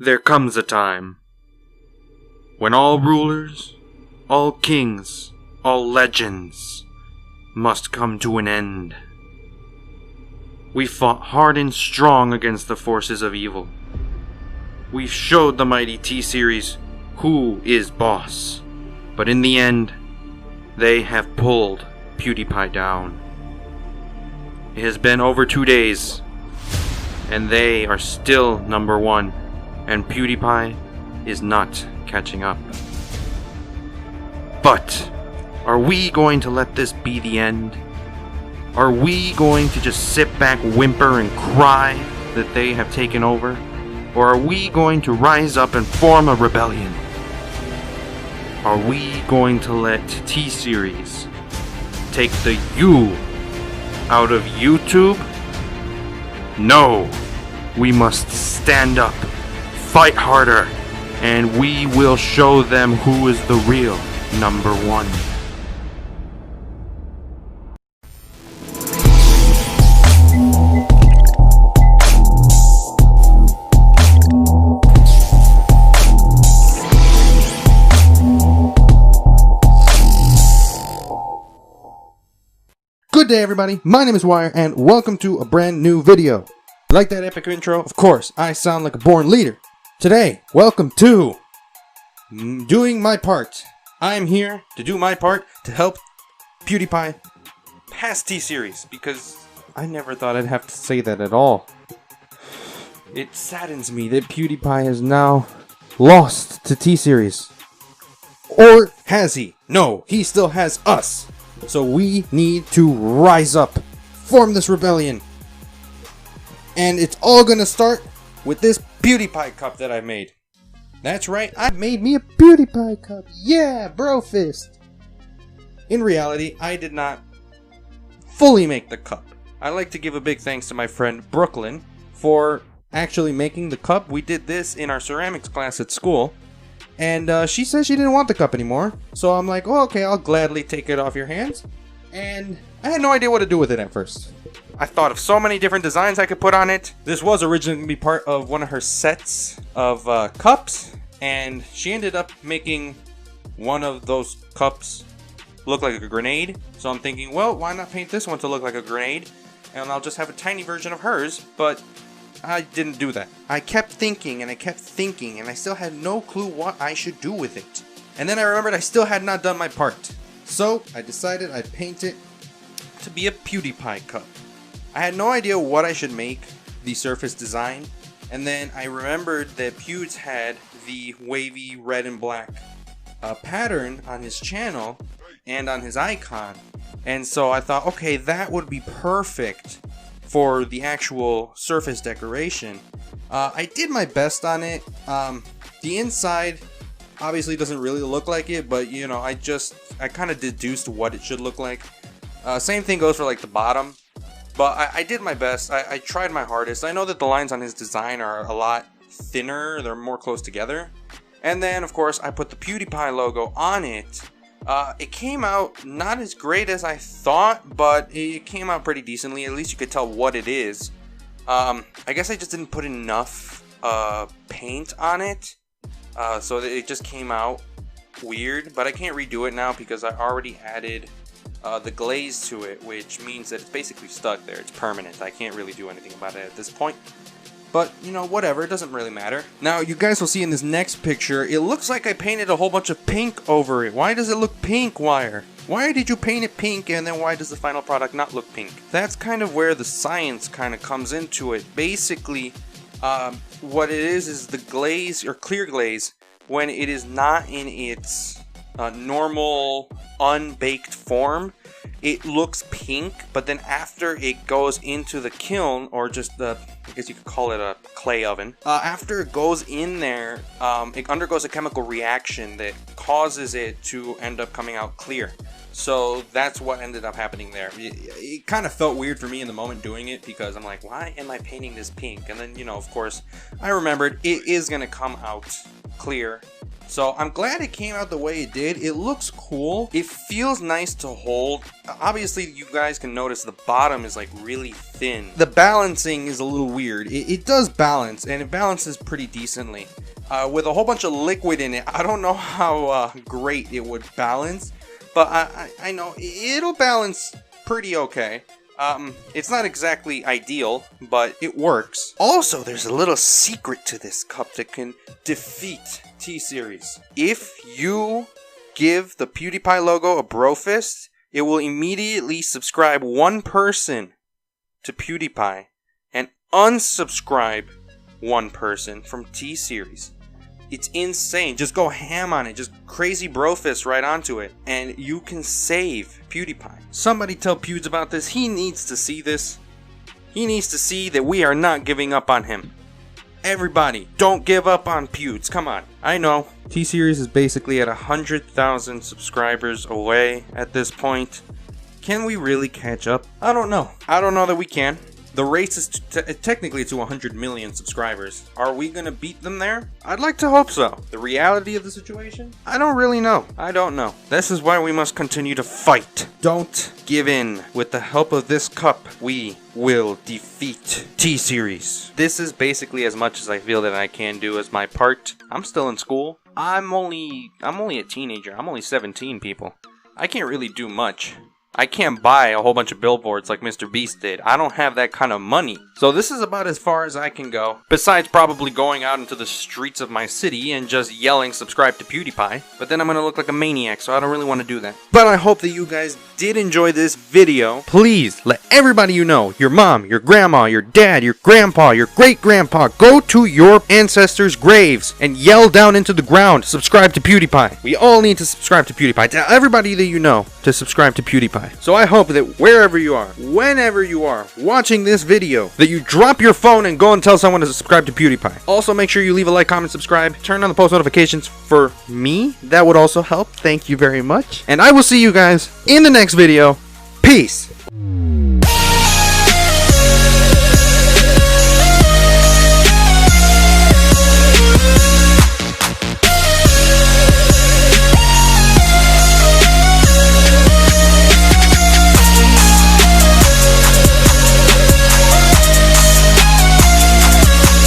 There comes a time when all rulers, all kings, all legends must come to an end. We fought hard and strong against the forces of evil. We showed the mighty T-Series who is boss. But in the end, they have pulled Pewdiepie down. It has been over 2 days, and they are still number one, and Pewdiepie is not catching up. But are we going to let this be the end? Are we going to just sit back, whimper, and cry that they have taken over? Or are we going to rise up and form a rebellion? Are we going to let T-Series take the U out of YouTube? No! We must stand up, fight harder, and we will show them who is the real number one. Good day everybody, my name is Wire and welcome to a brand new video. Like that epic intro? Of course, I sound like a born leader. Today, welcome to doing my part. I am here to do my part to help Pewdiepie pass T-Series because I never thought I'd have to say that at all. It saddens me that Pewdiepie has now lost to T-Series. Or has he? No, he still has us. So we need to rise up, form this rebellion. And it's all gonna start with this Pewdiepie cup that I made. That's right, I made me a Pewdiepie cup. Yeah, bro fist. In reality, I did not fully make the cup. I'd like to give a big thanks to my friend Brooklyn for actually making the cup. We did this in our ceramics class at school. And she said she didn't want the cup anymore. So I'm like, oh, okay, I'll gladly take it off your hands. And I had no idea what to do with it at first. I thought of so many different designs I could put on it. This was originally going to be part of one of her sets of cups. And she ended up making one of those cups look like a grenade. So I'm thinking, well, why not paint this one to look like a grenade? And I'll just have a tiny version of hers. But I didn't do that. I kept thinking and I still had no clue what I should do with it. And then I remembered I still had not done my part. So I decided I'd paint it to be a Pewdiepie cup. I had no idea what I should make the surface design. And then I remembered that Pewds had the wavy red and black pattern on his channel and on his icon. And so I thought, okay, that would be perfect for the actual surface decoration. I did my best on it. The inside obviously doesn't really look like it, but you know, I kind of deduced what it should look like. Same thing goes for like the bottom, but I did my best. I tried my hardest. I know that the lines on his design are a lot thinner, they're more close together. And then of course I put the Pewdiepie logo on it. It came out not as great as I thought, but it came out pretty decently. At least you could tell what it is. I guess I just didn't put enough paint on it, so it just came out weird. But I can't redo it now because I already added the glaze to it, which means that it's basically stuck there. It's permanent. I can't really do anything about it at this point. But, you know, whatever, it doesn't really matter. Now, you guys will see in this next picture, it looks like I painted a whole bunch of pink over it. Why does it look pink, Wire? Why did you paint it pink, and then why does the final product not look pink? That's kind of where the science kind of comes into it. Basically, what it is the glaze, or clear glaze, when it is not in its normal, unbaked form, it looks pink, but then after it goes into the kiln, or just the, I guess you could call it a clay oven, after it goes in there, it undergoes a chemical reaction that causes it to end up coming out clear. So that's what ended up happening there. It kind of felt weird for me in the moment doing it because I'm like, why am I painting this pink? And then, you know, of course, I remembered it is going to come out clear So I'm glad it came out the way it did. It looks cool. It feels nice to hold. Obviously, you guys can notice the bottom is like really thin. The balancing is a little weird. It does balance, and it balances pretty decently. With a whole bunch of liquid in it, I don't know how great it would balance, but I know it'll balance pretty okay. It's not exactly ideal, but it works. Also, there's a little secret to this cup that can defeat T-Series. If you give the Pewdiepie logo a bro fist, it will immediately subscribe one person to Pewdiepie and unsubscribe one person from T-Series. It's insane. Just go ham on it. Just crazy bro fist right onto it. And you can save PewDiePie. Somebody tell Pewds about this. He needs to see this. He needs to see that we are not giving up on him. Everybody, don't give up on Pewds. Come on. I know. T-Series is basically at 100,000 subscribers away at this point. Can we really catch up? I don't know. I don't know that we can. The race is technically to 100 million subscribers. Are we gonna beat them there? I'd like to hope so. The reality of the situation? I don't really know. I don't know. This is why we must continue to fight. Don't give in. With the help of this cup, we will defeat T-Series. This is basically as much as I feel that I can do as my part. I'm still in school. I'm only a teenager. I'm only 17, people. I can't really do much. I can't buy a whole bunch of billboards like Mr. Beast did. I don't have that kind of money. So this is about as far as I can go. Besides probably going out into the streets of my city and just yelling subscribe to PewDiePie. But then I'm gonna look like a maniac, so I don't really want to do that. But I hope that you guys did enjoy this video. Please let everybody you know, your mom, your grandma, your dad, your grandpa, your great-grandpa, go to your ancestors' graves and yell down into the ground, subscribe to PewDiePie. We all need to subscribe to PewDiePie. Tell everybody that you know to subscribe to PewDiePie. So I hope that wherever you are, whenever you are watching this video, that you drop your phone and go and tell someone to subscribe to PewDiePie. Also, make sure you leave a like, comment, subscribe, turn on the post notifications for me. That would also help. Thank you very much. And I will see you guys in the next video. Peace.